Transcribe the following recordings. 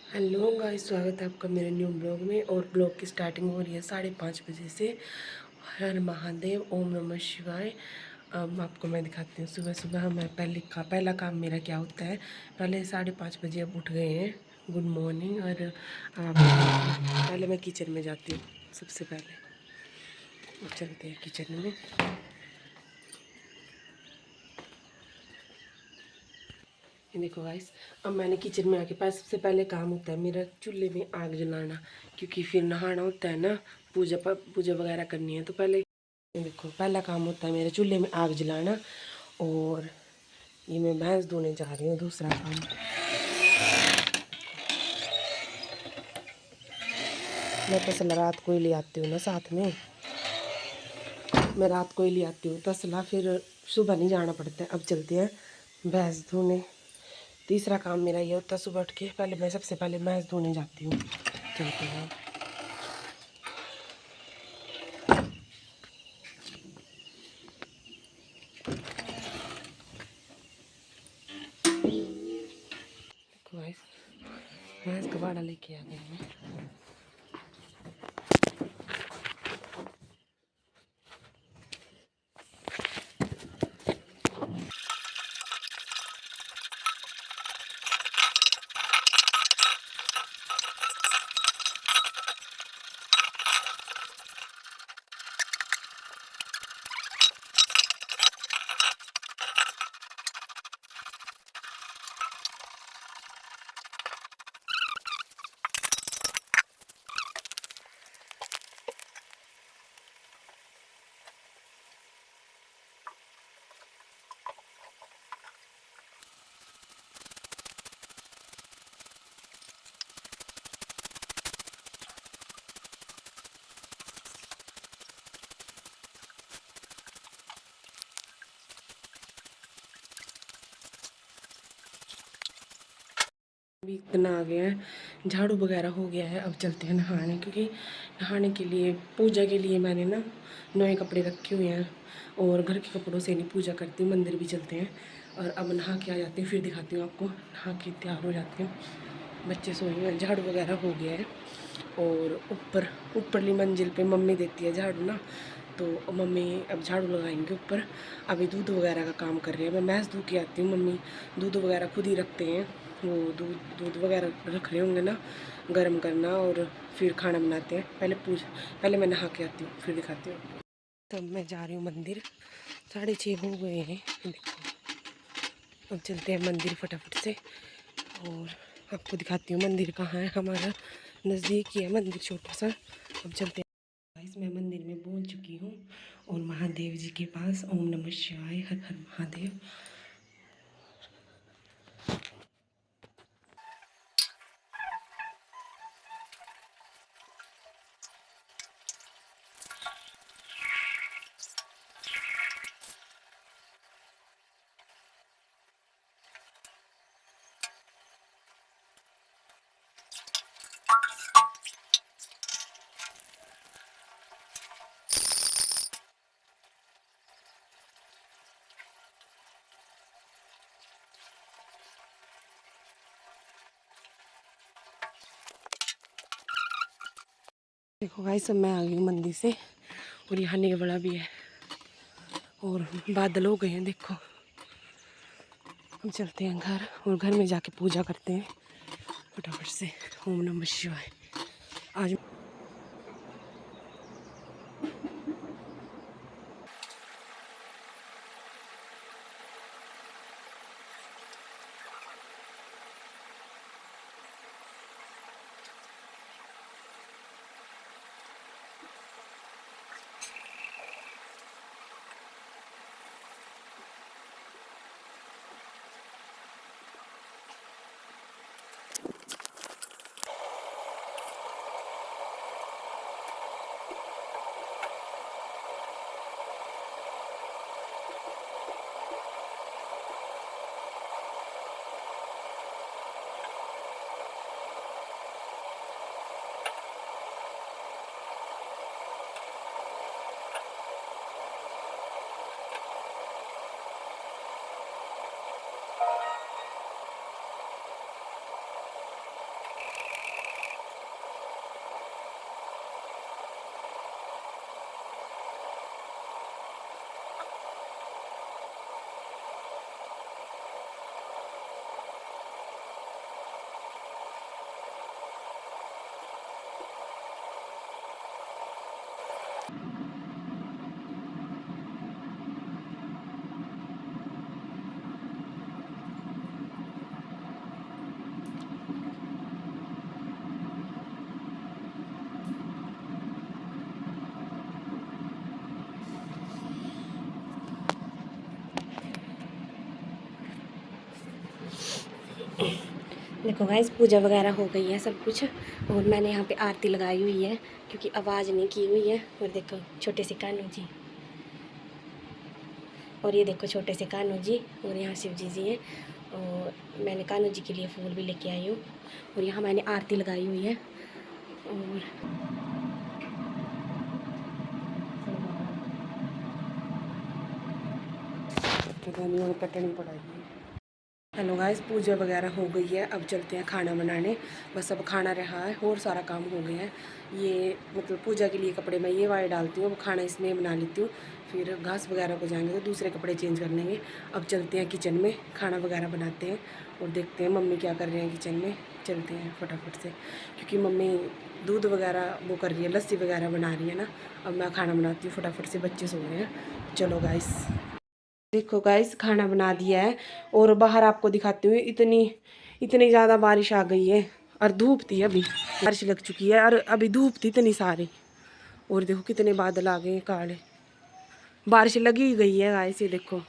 Hello guys, स्वागत है आपका मेरे न्यू ब्लॉग में। और ब्लॉग की स्टार्टिंग हो रही है 5:30 बजे से। हर महादेव, ओम नमः शिवाय। अब आपको मैं दिखाती हूँ सुबह सुबह मैं पहला काम मेरा क्या होता है। पहले 5:30 बजे अब उठ गए हैं। Good morning. और पहले मैं किचन में जाती हूँ सबसे पहले। अब चलते हैं किचन में। ये देखो गाइस, अब मैंने किचन में आके पास सबसे पहले काम होता है मेरा चूल्हे में आग जलाना, क्योंकि फिर नहाना होता है ना, पूजा वगैरह करनी है। तो पहले ये देखो, पहला काम होता है मेरे चूल्हे में आग जलाना। और ये मैं भैंस धोने जा रही हूँ, दूसरा काम। मैं तसला रात को ही ले आती हूँ ना साथ में। मैं रात को ही ले आती हूँ तसला, फिर सुबह नहीं जाना पड़ता है। अब चलते हैं भैंस धोने। तीसरा काम मेरा ये होता है, सुबह उठ के पहले मैं सबसे पहले भैंस धोने जाती हूँ। चलते हैं। देखो गाइस, भैंस का बाड़ा लेके आ गए हैं। भी इतना आ गया है, झाड़ू वगैरह हो गया है। अब चलते हैं नहाने, क्योंकि नहाने के लिए, पूजा के लिए मैंने ना नए कपड़े रखे हुए हैं। और घर के कपड़ों से नहीं पूजा करती, मंदिर भी चलते हैं। और अब नहा के आ जाती हूँ, फिर दिखाती हूँ आपको। नहा के तैयार हो जाती हूँ। बच्चे सोए हुए हैं, झाड़ू वगैरह हो गया है। और ऊपरली मंजिल पे मम्मी देती है झाड़ू ना, तो मम्मी अब झाड़ू लगाएंगे ऊपर। अभी दूध वगैरह का काम कर रहे हैं। मैं भैंस दूध के आती हूँ, मम्मी दूध वगैरह खुद ही रखते हैं। वो दूध दूध वगैरह रख रहे होंगे ना, गर्म करना, और फिर खाना बनाते हैं। पहले मैं नहा के आती हूँ, फिर दिखाती हूँ। तब मैं जा रही हूँ मंदिर। 6:30 हो गए हैं, देखो। अब चलते हैं मंदिर फटाफट से। और आपको दिखाती हूँ मंदिर कहाँ है। हमारा नज़दीक ही है मंदिर, छोटा सा। अब चलते हैं। गाइस, मैं मंदिर में पहुंच चुकी हूँ। और महादेव जी के पास, ओम नमः शिवाय, हर हर महादेव। देखो गाइस, सब मैं आ गई हूँ मंदिर से। और यहाँ नेवड़ा भी है, और बादल हो गए हैं, देखो। हम चलते हैं घर, और घर में जाके पूजा करते हैं फटाफट से। ओम नमः शिवाय। आज देखो गाइस पूजा वगैरह हो गई है सब कुछ, और मैंने यहाँ पे आरती लगाई हुई है क्योंकि आवाज़ नहीं की हुई है। और देखो छोटे से कान्हू जी, और ये देखो छोटे से कान्हू जी, और यहाँ शिव जी हैं। और मैंने कान्हू जी के लिए फूल भी लेके आई हूँ, और यहाँ मैंने आरती लगाई हुई है। और कटनी पड़ेगी। हेलो गाइस, पूजा वगैरह हो गई है, अब चलते हैं खाना बनाने। बस अब खाना रहा है और सारा काम हो गया है। ये मतलब पूजा के लिए कपड़े मैं ये वाले डालती हूँ, अब खाना इसमें बना लेती हूँ। फिर घास वगैरह को जाएंगे तो दूसरे कपड़े चेंज कर लेंगे। अब चलते हैं किचन में, खाना वगैरह बनाते हैं और देखते हैं मम्मी क्या कर रहे हैं किचन में। चलते हैं फटाफट से, क्योंकि मम्मी दूध वगैरह वो कर रही है, लस्सी वगैरह बना रही है ना। अब मैं खाना बनाती हूँ फटाफट से, बच्चे सो रहे हैं। चलो गाइस, देखो गाइस खाना बना दिया है और बाहर आपको दिखाती हूँ। इतनी इतनी ज़्यादा बारिश आ गई है, और धूप थी, अभी बारिश लग चुकी है और अभी धूप थी इतनी सारी। और देखो कितने बादल आ गए हैं काले, बारिश लगी ही गई है गाइस। ये देखो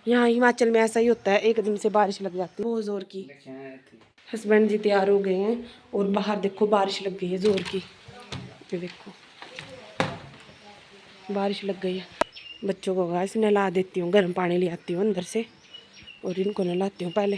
यहाँ हिमाचल में ऐसा ही होता है, एक दिन से बारिश लग जाती है बहुत ज़ोर की। हस्बैंड जी तैयार हो गए हैं और बाहर देखो बारिश लग गई है ज़ोर की। ये देखो बारिश लग गई है। बच्चों को गाइस नहला देती हूँ, गर्म पानी ले आती हूँ अंदर से और इनको नहलाती हूँ पहले।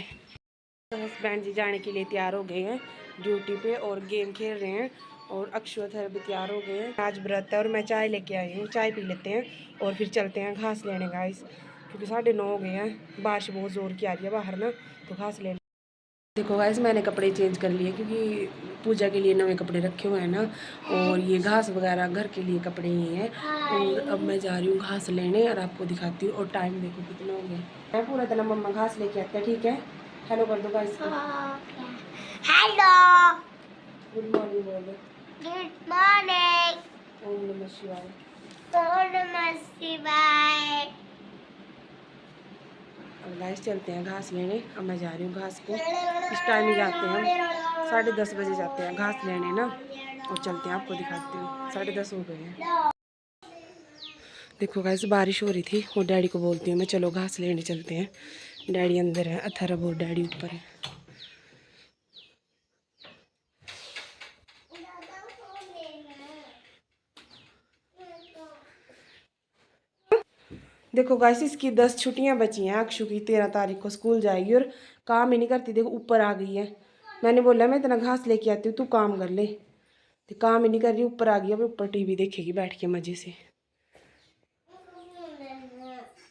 हस्बैंड जी जाने के लिए तैयार हो गए हैं ड्यूटी पे और गेम खेल रहे हैं। और अक्षुथर भी तैयार हो गए हैं, आज व्रत है और मैं चाय लेके आई हूँ, चाय पी लेते हैं और फिर चलते हैं घास लेने गाइस, क्योंकि 9:30 हो गए हैं, बारिश बहुत ज़ोर की आ रही है बाहर ना, तो घास ले। देखो गाइस मैंने कपड़े चेंज कर लिए क्योंकि पूजा के लिए नए कपड़े रखे हुए हैं ना, और ये घास वगैरह घर के लिए कपड़े ही हैं। और अब मैं जा रही हूँ घास लेने और आपको दिखाती हूँ। और टाइम देखो कितना हो गया, मैं पूरा दिन मम्मा घास लेके आते हैं, ठीक है। हेलो कर दो गाइस को। हेलो, गुड मॉर्निंग बोलो। Good morning. ओम नमः शिवाय। ओम नमः शिवाय। अब गाइस चलते हैं घास लेने, अब मैं जा रही हूँ घास को, इस टाइम ही जाते हैं हम, 10:30 बजे जाते हैं घास लेने ना। और चलते हैं आपको दिखाती हूँ, 10:30 हो गए हैं। देखो गाइस बारिश हो रही थी और डैडी को बोलती हूँ मैं चलो घास लेने चलते हैं। डैडी अंदर है, अथर्व और डैडी ऊपर है। देखो गाइस इसकी 10 छुट्टियां बची हैं, अक्षु की 13 तारीख को स्कूल जाएगी और काम ही नहीं करती। देखो ऊपर आ गई है, मैंने बोला मैं इतना घास लेके आती हूँ तू काम कर ले, तो काम ही नहीं कर रही, ऊपर आ गई। अब ऊपर टीवी देखेगी बैठ के मजे से।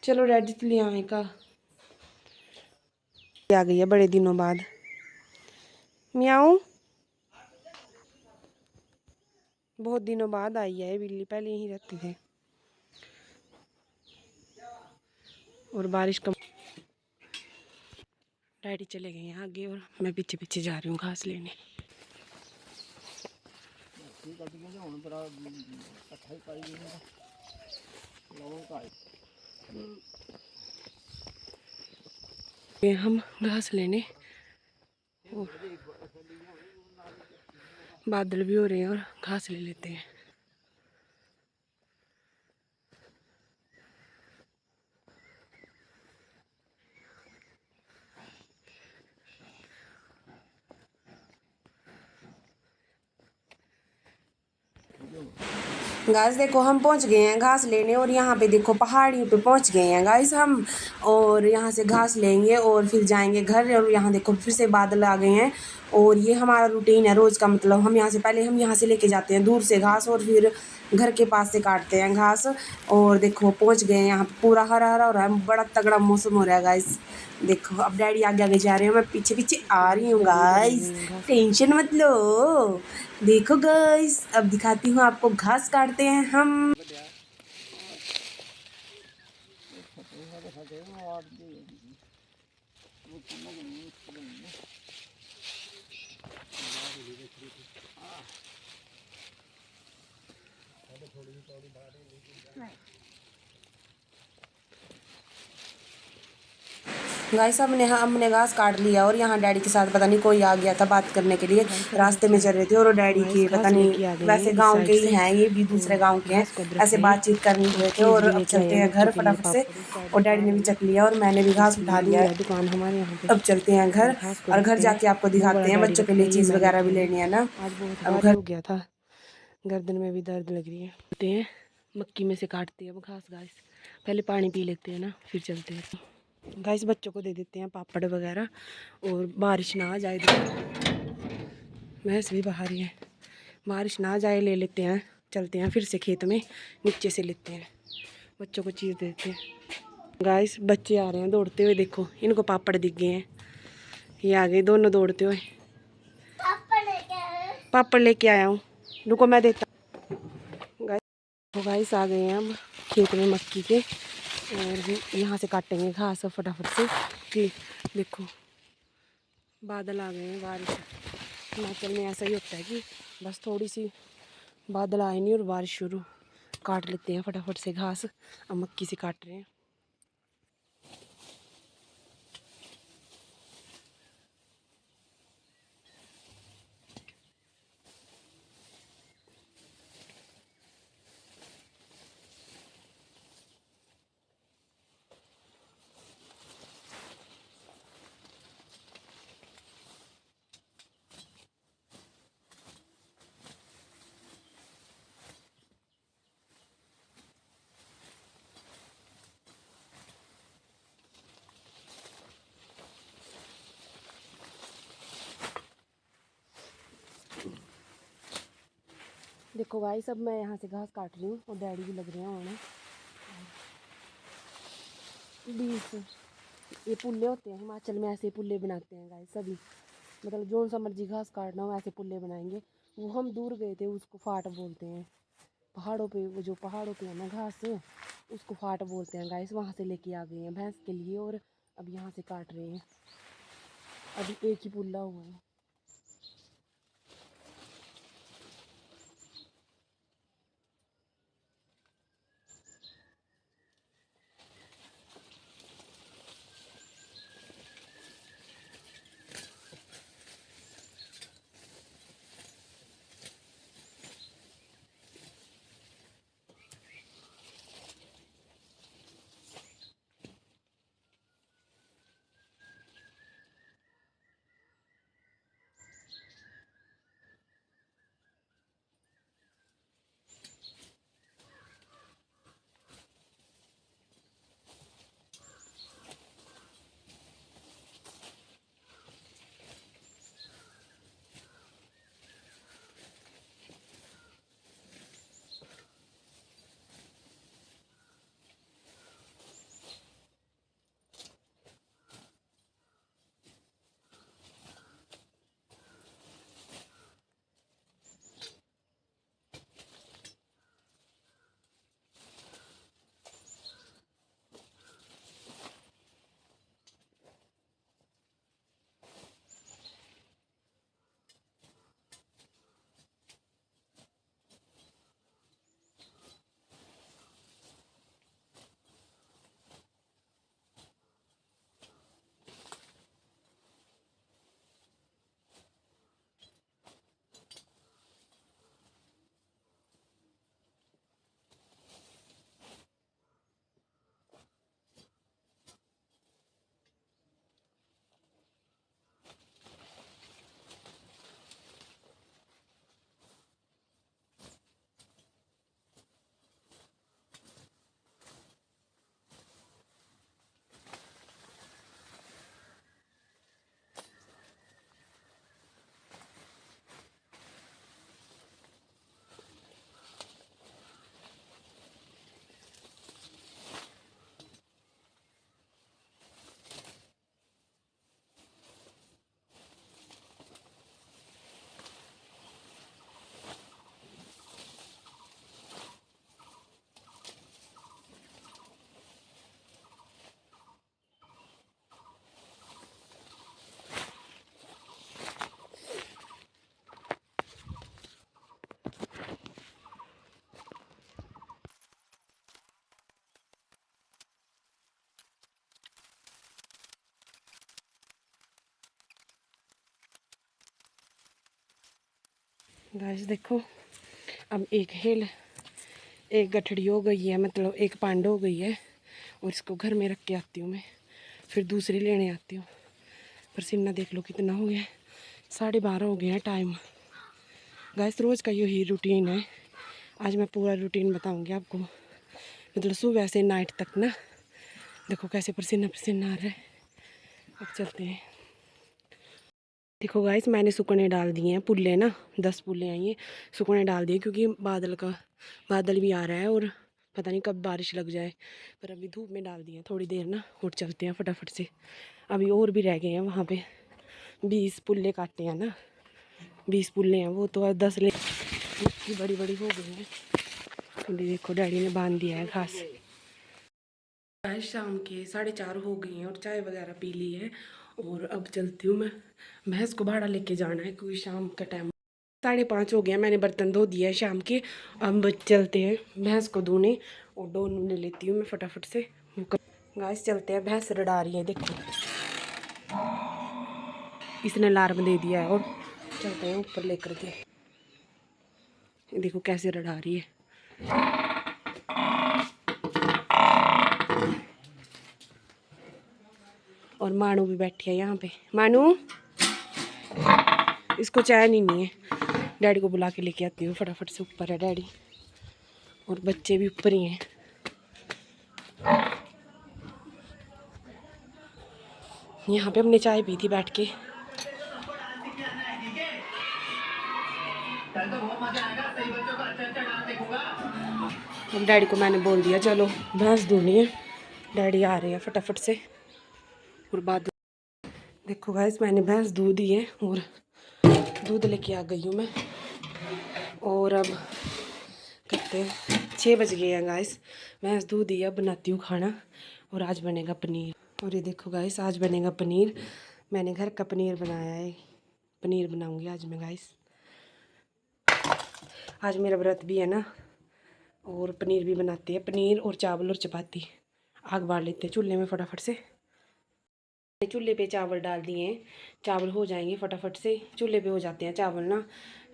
चलो डैडी तो ले आए का, आ गई है बड़े दिनों बाद। म्याऊ, बहुत दिनों बाद आई है बिल्ली, पहले यहीं रहती थे। और बारिश कम, डैडी चले गए हैं आगे और मैं पीछे पीछे जा रही हूँ घास लेने। हम घास लेने, और बादल भी हो रहे हैं और घास ले लेते हैं। गाइस देखो हम पहुंच गए हैं घास लेने, और यहाँ पे देखो पहाड़ियों पे पहुंच गए हैं गाइस हम। और यहाँ से घास लेंगे और फिर जाएंगे घर। और यहाँ देखो फिर से बादल आ गए हैं, और ये हमारा रूटीन है रोज़ का। मतलब हम यहाँ से पहले हम यहाँ से लेके जाते हैं दूर से घास, और फिर घर के पास से काटते हैं घास। और देखो पहुँच गए हैं यहाँ पे, पूरा हरा हरा हो रहा है, बड़ा तगड़ा मौसम हो रहा है गाइस। देखो अब डैडी आगे आगे जा रहे हैं, मैं पीछे पीछे आ रही हूँ गाइस, टेंशन मत लो। देखो गाइस अब दिखाती हूँ आपको, घास काटते हैं हम। गाइस हमने घास काट लिया और यहाँ डैडी के साथ पता नहीं कोई आ गया था बात करने के लिए। रास्ते में चल रहे थे और डैडी के पता नहीं वैसे गांव के ही हैं, ये भी दूसरे गांव के हैं, ऐसे बातचीत करने हुए थे। और अब चलते हैं घर फटाफट से। और डैडी ने भी चक लिया और मैंने भी घास उठा लिया है। दुकान हमारे यहाँ पे अब चलते हैं घर घास को और घर रखते हैं। जाके आपको वो बड़ा दिखाते हैं, डैडी बच्चों के रखता लिए है, ये चीज़ मैं वगैरह भी रखती हूँ। लेनी है ना। आज बहुत अब भारी घर हो गया था, गर्दन में भी दर्द लग रही है। चलते हैं मक्की में से काटते हैं अब घास। गाइस पहले पानी पी लेते हैं ना, फिर चलते हैं। गाइस बच्चों को दे देते हैं पापड़ वगैरह, और बारिश ना आ जाए। भैंस भी बाहर ही है, बारिश ना आ जाए ले लेते हैं। चलते हैं फिर से खेत में, नीचे से लेते हैं, बच्चों को चीज़ देते हैं। गाइस बच्चे आ रहे हैं दौड़ते हुए, देखो इनको पापड़ दिख गए हैं, ये आ गए दोनों दौड़ते हुए। पापड़ लेके आया हूँ, रुको मैं देता। गाइस आ गए हैं अब खेत में मक्की के, और यहाँ से काटेंगे घास फटाफट से कि देखो बादल आ गए हैं। बारिश हिमाचल में ऐसा ही होता है कि बस थोड़ी सी बादल आए नहीं और बारिश शुरू। काट लेते हैं फटाफट से घास, अब मक्की से काट रहे हैं। देखो भाई सब मैं यहाँ से घास काट रही हूँ और डैडी भी लग रहे हैं वहाँ। 20 ये पुल्ले होते हैं हिमाचल में, ऐसे पुल्ले बनाते हैं गाइस सभी, मतलब जो सा मर्जी घास काटना हो ऐसे पुल्ले बनाएंगे। वो हम दूर गए थे, उसको फाट बोलते हैं। पहाड़ों पे, वो जो पहाड़ों पे है ना घास, उसको फाट बोलते हैं गाइस। वहाँ से लेके आ गए हैं भैंस के लिए, और अब यहाँ से काट रहे हैं। अभी एक ही पुल्ला हुआ है। गाइस देखो, अब एक गठड़ी हो गई है, मतलब एक पांड हो गई है, और इसको घर में रख के आती हूँ मैं, फिर दूसरी लेने आती हूँ। पसीना देख लो कितना हो गया है, 12:30 हो गया है टाइम। गाइस रोज़ का यही रूटीन है। आज मैं पूरा रूटीन बताऊँगी आपको, मतलब सुबह से नाइट तक ना। देखो कैसे पसीना पसीना आ रहा है। अब चलते हैं। देखो गाइस, मैंने सुकने डाल दिए हैं पुल्ले ना, 10 पुल्ले हैं ये, सुकने डाल दिए क्योंकि बादल भी आ रहा है और पता नहीं कब बारिश लग जाए। पर अभी धूप में डाल दिए हैं थोड़ी देर ना, उठ चलते हैं फटाफट से। अभी और भी रह गए हैं वहाँ पे, 20 पुल्ले काटे हैं ना, 20 पुल्ले हैं वो, तो 10 ले बड़ी बड़ी हो गई हैं। थोड़ी देखो डैडी ने बांध दिया है घास। आज शाम के 4:30 हो गई हैं और चाय वगैरह पी ली है, और अब चलती हूँ मैं। भैंस को भाड़ा लेके जाना है क्योंकि शाम का टाइम 5:30 हो गया। मैंने बर्तन धो दिया है शाम के। अब चलते हैं भैंस को धोने, और डोन ले लेती हूँ मैं फटाफट से। गाइस चलते हैं, भैंस रड़ा रही है देखो, इसने अलार्म दे दिया है, और चलते हैं ऊपर लेकर के। देखो कैसे रड़ा रही है। और मानू भी बैठी है यहाँ पे। मानू, इसको चैन ही नहीं है। डैडी को बुला के लेके आती हूँ फटाफट से। ऊपर है डैडी और बच्चे भी ऊपर ही हैं। यहाँ पे हमने चाय पी थी बैठ के। अब डैडी को मैंने बोल दिया चलो भैंस धोनी है, डैडी आ रहे हैं फटाफट से। और बाद देखो गाइस, मैंने भैंस दूध दी है और दूध लेके आ गई हूँ मैं। और अब करते हैं, 6 बज गए हैं गाइस। भैंस दूध दी है, बनाती हूँ खाना, और आज बनेगा पनीर। और ये देखो गाइस, आज बनेगा पनीर। मैंने घर का पनीर बनाया है, पनीर बनाऊँगी आज मैं गाइस। आज मेरा व्रत भी है ना, और पनीर भी बनाते हैं। पनीर और चावल और चपाती। आग बाल लेते हैं चूल्हे में फटाफट से। चूल्हे पे चावल डाल दिए हैं, चावल हो जाएंगे फटाफट से। चूल्हे पे हो जाते हैं चावल ना,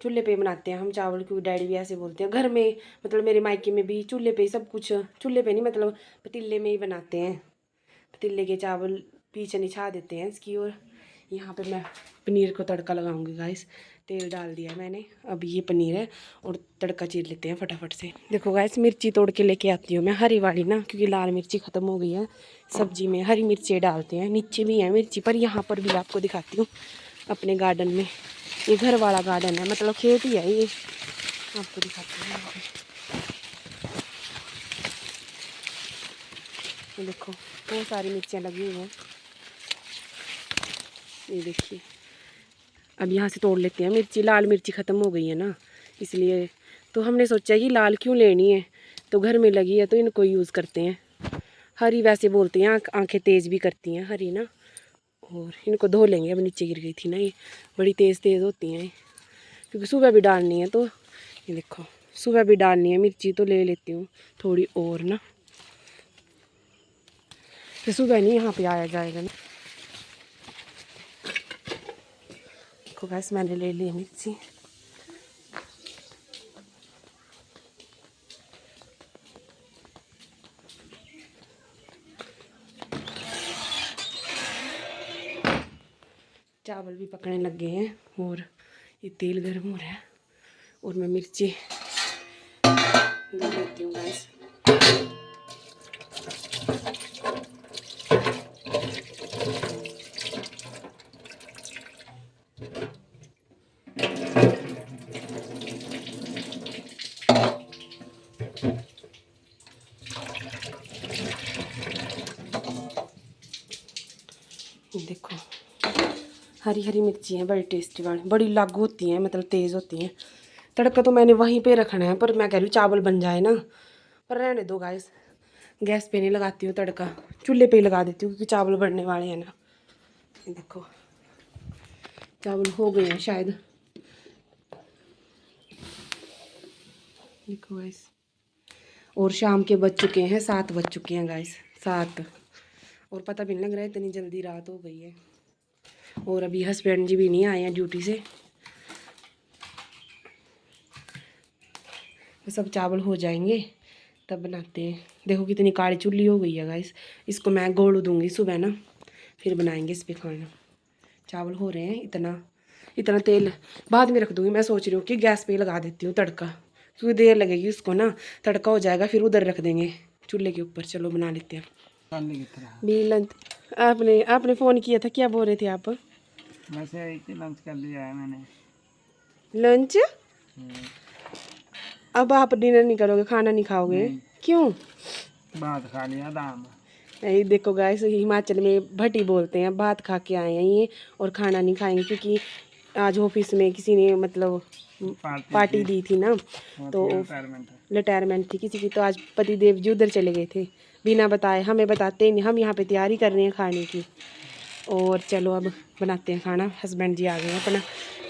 चूल्हे पे बनाते हैं हम चावल, क्योंकि डैडी भी ऐसे बोलते हैं। घर में मतलब मेरे मायके में भी चूल्हे पे सब कुछ, चूल्हे पे नहीं मतलब पतीले में ही बनाते हैं। पतीले के चावल पीछे निछा देते हैं इसकी। और यहाँ पे मैं पनीर को तड़का लगाऊंगी गाइस। तेल डाल दिया मैंने, अब ये पनीर है और तड़का चीर लेते हैं फटाफट से। देखो गाइस, मिर्ची तोड़ के लेके आती हूँ मैं, हरी वाली ना, क्योंकि लाल मिर्ची ख़त्म हो गई है। सब्जी में हरी मिर्ची डालते हैं, नीचे भी है मिर्ची, पर यहाँ पर भी आपको दिखाती हूँ अपने गार्डन में। ये घर वाला गार्डन है, मतलब खेत ही है ये, आपको दिखाती हूँ यहाँ पे। देखो बहुत सारी मिर्चियाँ लगी हुई हैं, ये देखिए। अब यहाँ से तोड़ लेते हैं मिर्ची। लाल मिर्ची ख़त्म हो गई है ना, इसलिए तो हमने सोचा कि लाल क्यों लेनी है, तो घर में लगी है तो इनको यूज़ करते हैं। हरी वैसे बोलते हैं आंखें तेज़ भी करती हैं हरी ना, और इनको धो लेंगे। अब नीचे गिर गई थी ना, ये बड़ी तेज़ तेज़ होती हैं, क्योंकि सुबह भी डालनी है। तो ये देखो, सुबह भी डालनी है मिर्ची, तो ले लेती हूँ थोड़ी और ना, फिर सुबह नहीं यहाँ पे आया जाएगा ना। देखो गैस, मैंने ले ली मिर्ची। चावल भी पकने लग गए हैं, और ये तेल गर्म हो रहा है, और मैं मिर्ची ले लेती हूँ गैस। देखो हरी हरी मिर्ची हैं, बड़ी टेस्टी वाली, बड़ी लागू होती हैं, मतलब तेज़ होती हैं। तड़का तो मैंने वहीं पे रखना है, पर मैं कह रही हूँ चावल बन जाए ना, पर रहने दो गाइस। गैस पे नहीं लगाती हूँ तड़का, चूल्हे पे ही लगा देती हूँ, क्योंकि चावल बनने वाले हैं ना। ये देखो चावल हो गए हैं शायद, देखो गाइस। और शाम के बज चुके हैं 7 बज चुके हैं गाइस, 7। और पता भी नहीं लग रहा है इतनी जल्दी रात हो गई है। और अभी हस्बैंड जी भी नहीं आए हैं ड्यूटी से। सब चावल हो जाएंगे तब बनाते हैं। देखो कितनी काली चुल्ली हो गई है गाइस। इसको मैं गोड़ दूंगी सुबह ना, फिर बनाएंगे इस पे खाना। चावल हो रहे हैं, इतना इतना तेल बाद में रख दूंगी। मैं सोच रही हूँ कि गैस पे लगा देती हूँ तड़का, क्योंकि देर लगेगी उसको ना, तड़का हो जाएगा फिर उधर रख देंगे चूल्हे के ऊपर। चलो बना लेते हैं। आपने आपने फ़ोन किया था, क्या बोल रहे थे आप? लंच कर लिया है मैंने। लंच? अब आप डिनर नहीं करोगे, खाना नहीं खाओगे? क्यों? भात खा लिया दाम। ये देखो गाइस, हिमाचल में भट्टी बोलते हैं। भात खा के आए हैं ये और खाना नहीं खाएंगे, क्योंकि आज ऑफिस में किसी ने मतलब पार्टी दी थी ना, तो रिटायरमेंट थी किसी की, तो आज पतिदेव जी उधर चले गए थे बिना बताए, हमें बताते ही नहीं। हम यहाँ पे तैयारी कर रहे हैं खाने की। और चलो अब बनाते हैं खाना। हस्बैंड जी आ गए हैं अपना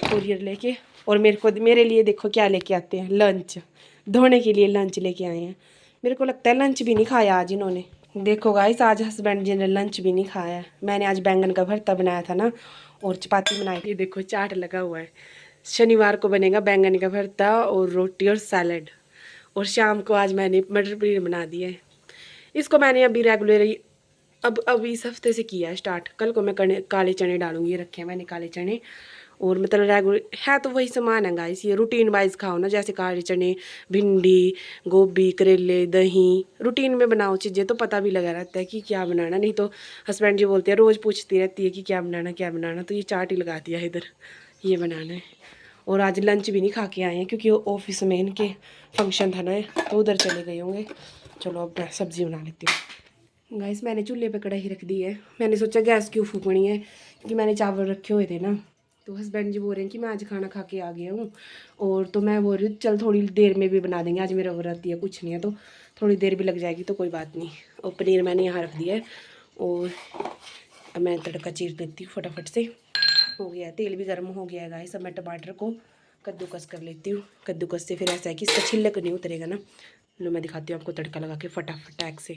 कुरियर लेके, और मेरे लिए देखो क्या लेके आते हैं, लंच। धोने के लिए लंच लेके आए हैं। मेरे को लगता है लंच भी नहीं खाया आज इन्होंने। देखो गाइस, आज हस्बैंड जी ने लंच भी नहीं खाया। मैंने आज बैंगन का भरता बनाया था ना, और चपाती बनाई। ये देखो चाट लगा हुआ है। शनिवार को बनेगा बैंगन का भरता और रोटी और सैलड। और शाम को आज मैंने मटर पनीर बना दिया है। इसको मैंने अभी रेगुलर ही अब इस हफ्ते से किया है स्टार्ट। कल को मैं काले चने डालूंगी, ये रखे हैं मैंने काले चने। और मतलब रेगुलर है तो वही सामान है गाइस, ये रूटीन वाइज खाओ ना, जैसे काले चने, भिंडी, गोभी, करेले, दही। रूटीन में बनाओ चीज़ें तो पता भी लगा रहता है कि क्या बनाना। नहीं तो हस्बैंड जी बोलते हैं, रोज़ पूछती रहती है कि क्या बनाना क्या बनाना, तो ये चाट ही लगा दिया है इधर, ये बनाना है। और आज लंच भी नहीं खा के आए हैं, क्योंकि ऑफिस में इनके फंक्शन था ना, तो उधर चले गए होंगे। चलो अब मैं सब्ज़ी बना लेती हूँ। गाइस मैंने चूल्हे पे कढ़ाई रख दी है। मैंने सोचा गैस क्यों फूकनी है, क्योंकि मैंने चावल रखे हुए थे ना। तो हस्बैंड जी बोल रहे हैं कि मैं आज खाना खा के आ गया हूँ, और तो मैं बोल रही हूँ चल थोड़ी देर में भी बना देंगे, आज मेरा व्रत है कुछ नहीं है, तो थोड़ी देर भी लग जाएगी तो कोई बात नहीं। और पनीर मैंने यहाँ रख दिया है, और अब मैं तड़का चीर देती हूँ फटाफट से। हो गया है, तेल भी गर्म हो गया है गाइस। अब मैं टमाटर को कद्दूकस कर लेती हूँ। कद्दूकस से फिर ऐसा है कि इसका छिलक नहीं उतरेगा ना। लो मैं दिखाती हूँ आपको तड़का लगा के फटाफट से।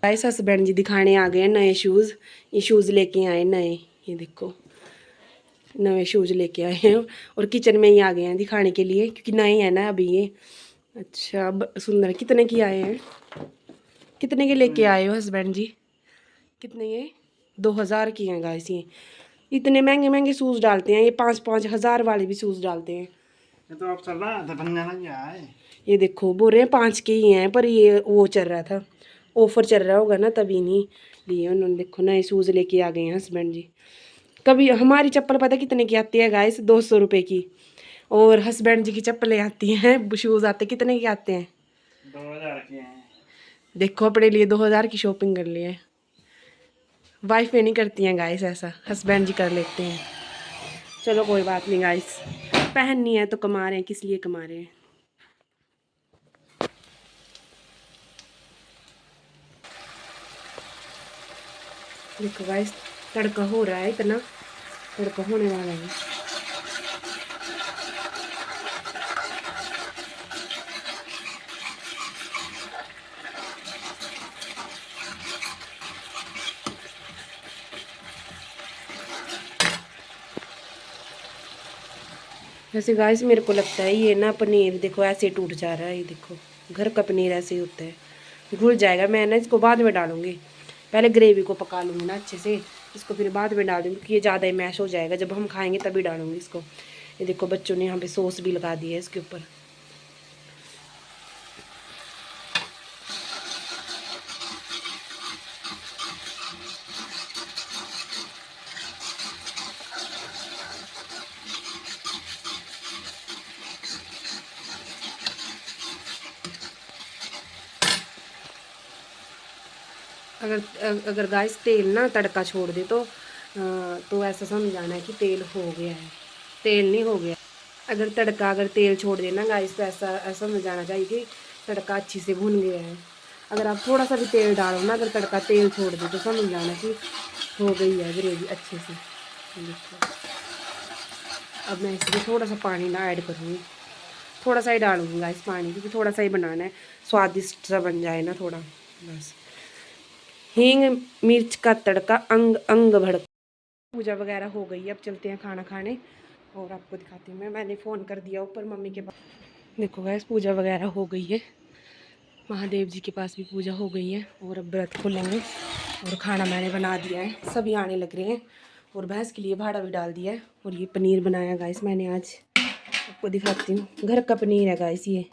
गाइस हस्बैंड जी दिखाने आ गए हैं नए शूज़। ये शूज़ लेके आए नए, ये देखो नए शूज़ लेके आए हैं, और किचन में ही आ गए हैं दिखाने के लिए, क्योंकि नए हैं ना अभी ये। अच्छा सुंदर, कितने की आए हैं, कितने के लेके आए हो हस्बैंड जी? कितने ये? 2000 की हैं गाइस ये। इतने महंगे महंगे शूज़ डालते हैं ये, 5-5 हज़ार वाले भी शूज़ डालते हैं। ये तो अब चल रहा था बनने लग गया है। ये देखो बोल रहे हैं 5 के ही हैं, पर ये वो चल रहा था, ऑफर चल रहा होगा ना, तभी नहीं लिए उन्होंने। देखो नए शूज़ लेके आ गए हैं हस्बैंड जी। कभी हमारी चप्पल पता कितने की आती है गाइस? 200 रुपये की। और हस्बैंड जी की चप्पलें आती हैं, शूज़ आते कितने के आते हैं? 2000 के हैं। देखो अपने लिए 2000 की शॉपिंग कर ली है। वाइफें नहीं करती हैं गाइस ऐसा, हस्बैंड जी कर लेते हैं। चलो कोई बात नहीं गाइस, पहननी है तो कमा रहे हैं, किस लिए कमा रहे हैं। देखो गाइस तड़का हो रहा है, इतना तड़का होने वाला है। वैसे गाइस मेरे को लगता है ये ना पनीर देखो ऐसे टूट जा रहा है। ये देखो घर का पनीर ऐसे ही होता है, घुल जाएगा। मैं ना इसको बाद में डालूंगी, पहले ग्रेवी को पका लूँगी ना अच्छे से, इसको फिर बाद में डाल दूँगी, क्योंकि ये ज़्यादा ही मैश हो जाएगा। जब हम खाएंगे तभी डालूँगी इसको। ये देखो बच्चों ने यहाँ पे सॉस भी लगा दी है इसके ऊपर। अगर गाइस तेल ना तड़का छोड़ दे तो ऐसा समझ जाना है कि तेल हो गया है। तेल नहीं हो गया। अगर तेल छोड़ देना गाइस, तो ऐसा समझ जाना चाहिए कि तड़का अच्छी से भुन गया है। अगर आप थोड़ा सा भी तेल डालो ना, अगर तड़का तेल छोड़ दे तो समझ जाना कि हो गई है ग्रेवी अच्छे से। देखो अब मैं इसमें थोड़ा सा पानी ना ऐड करूँगी, थोड़ा सा ही डालूंगी गाइस पानी, क्योंकि थोड़ा सा ही बनाना है, स्वादिष्ट सा बन जाए ना थोड़ा बस। हींग मिर्च का तड़का अंग अंग भड़क। पूजा वगैरह हो गई है, अब चलते हैं खाना खाने और आपको दिखाती हूँ। मैंने फ़ोन कर दिया ऊपर मम्मी के पास। देखो गाइस पूजा वगैरह हो गई है, महादेव जी के पास भी पूजा हो गई है और अब व्रत खोलेंगे और खाना मैंने बना दिया है, सभी आने लग रहे हैं और भैंस के लिए भाड़ा भी डाल दिया है। और ये पनीर बनाया गाइस मैंने आज, आपको दिखाती हूँ। घर का पनीर है गाइस, ये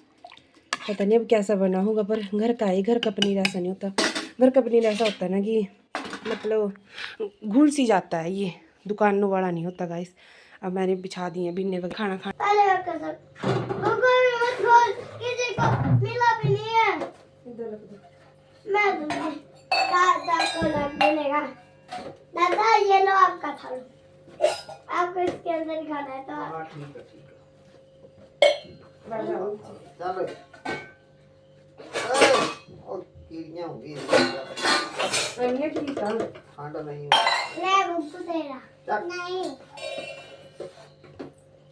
पता नहीं अब कैसा बना होगा, पर घर का है। घर का पनीर ऐसा नहीं होता, घर का पनीर ऐसा होता है ना कि मतलब घुल सी जाता है, ये दुकानों वाला नहीं होता गाइस। अब मैंने बिछा दिए बिन्ने पर खाना खाना। दादा ये लो आपका थाली, आपको इसके अंदर ही खाना है तो ले बुब्बू तेरा नहीं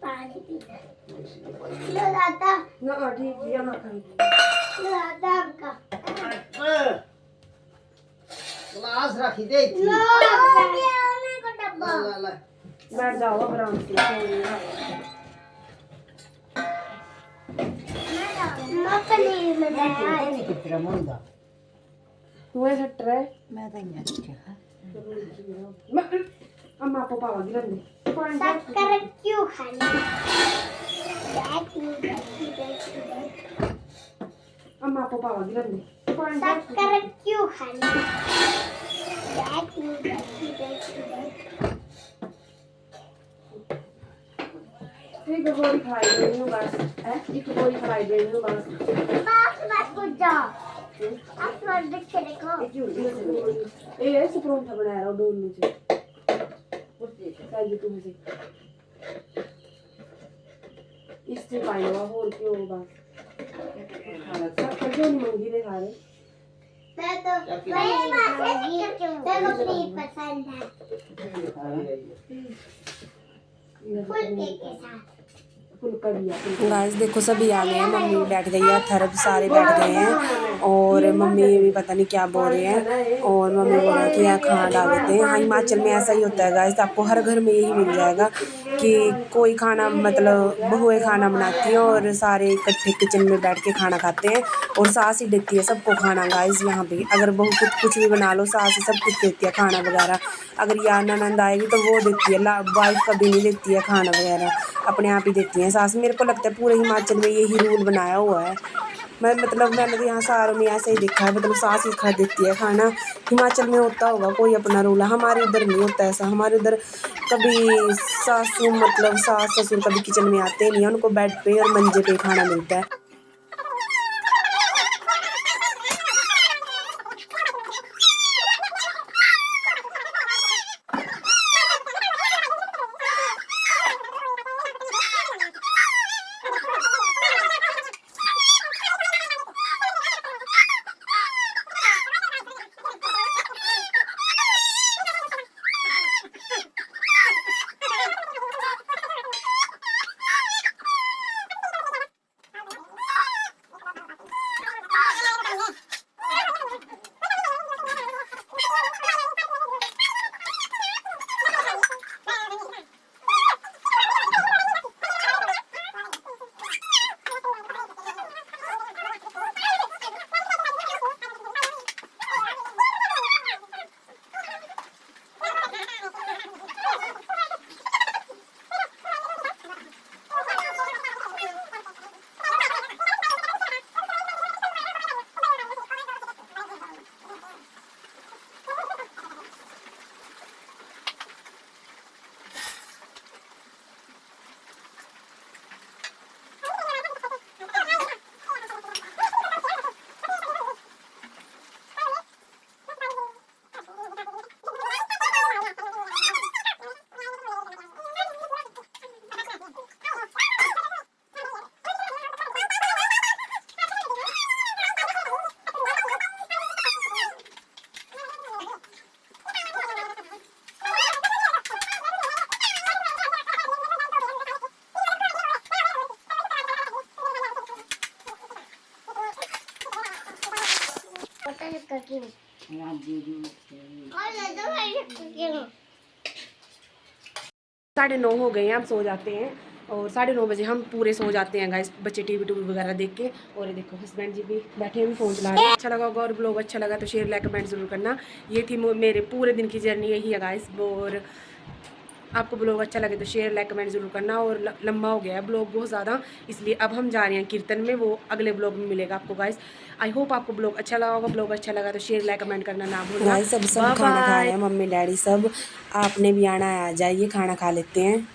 पानी पी लो दादा, ना ठीक है ना खाएंगे। लो दादा आपका गिलास रखी दे थी। लो मेरे को डब्बा ला ला बैठ जाओ आराम से। मैं पनीर में डाला नहीं कितना मुंडा तू ऐसा ट्रे मैं तो नहीं अच्छा अम्मा को पावा गिरन दे शक्कर क्यों खानी अम्मा को पावा गिरन दे शक्कर क्यों खानी एक गोली खाई देनी हूँ बस, एक गोली खाई देनी हूँ बस। बस कुछ जाओ आप लोग देखे देखो ये ऐसे परोंठा बनाया रहा डोल मुझे चाहिए तुम्हें से इससे पाई हुआ और क्यों बस सब क्यों नहीं मंगी रे सारे। मैं तो मेरे को पनीर पसंद है फुल्के के साथ। गाइस देखो सभी आ गए हैं, मम्मी भी बैठ गई है, थरब सारे बैठ गए हैं और मम्मी भी पता नहीं क्या बोल रहे हैं और मम्मी बोल रहे हैं कि यहाँ खाना डाल देते हैं। हाँ हिमाचल में ऐसा ही होता है गाइस, आपको हर घर में यही मिल जाएगा कि कोई खाना मतलब बहुएं खाना बनाती हैं और सारे इकट्ठे किचन में बैठ के खाना खाते हैं और सास ही देती है सबको खाना गाइस। यहाँ पे अगर बहू कुछ भी बना लो सास ही सब कुछ देती है खाना वगैरह। अगर या ननद आएगी तो वो देती है, वाइफ कभी नहीं देती है खाना वगैरह, अपने आप ही देती हैं सास। मेरे को लगता है पूरे हिमाचल में यही रूल बनाया हुआ है। मैंने तो यहाँ सारों में ऐसे ही देखा है, मतलब सास ही खा देती है खाना। हिमाचल में होता होगा कोई अपना रूल है, हमारे उधर नहीं होता ऐसा। हमारे उधर कभी सासू मतलब सास ससुर कभी किचन में आते नहीं हैं, उनको बेड पे और मंजे पे खाना मिलता है। शक्कर की हूँ और ले दो मैं शक्कर की हूँ 9:30 हो गए हैं, अब सो जाते हैं और 9:30 बजे हम पूरे सो जाते हैं गाइस, बच्चे टीवी वगैरह देख के। और ये देखो हस्बैंड जी भी बैठे हैं, भी फ़ोन चला रहे हैं। अच्छा लगा होगा और ब्लॉग अच्छा लगा तो शेयर लाइक कमेंट ज़रूर करना। ये थी मेरे पूरे दिन की जर्नी यही है गाइस। और आपको ब्लॉग अच्छा लगे तो शेयर लाइक कमेंट ज़रूर करना। और लंबा हो गया है ब्लॉग बहुत ज़्यादा, इसलिए अब हम जा रहे हैं कीर्तन में, वो अगले ब्लॉग में मिलेगा आपको गाइस। आई होप आपको ब्लॉग अच्छा लगा होगा। ब्लॉग अच्छा लगा तो शेयर लाइक कमेंट करना ना भूलना। सब खाना खा रहे हैं, मम्मी डैडी सब। आपने भी आना है, आ जाइए, खाना खा लेते हैं।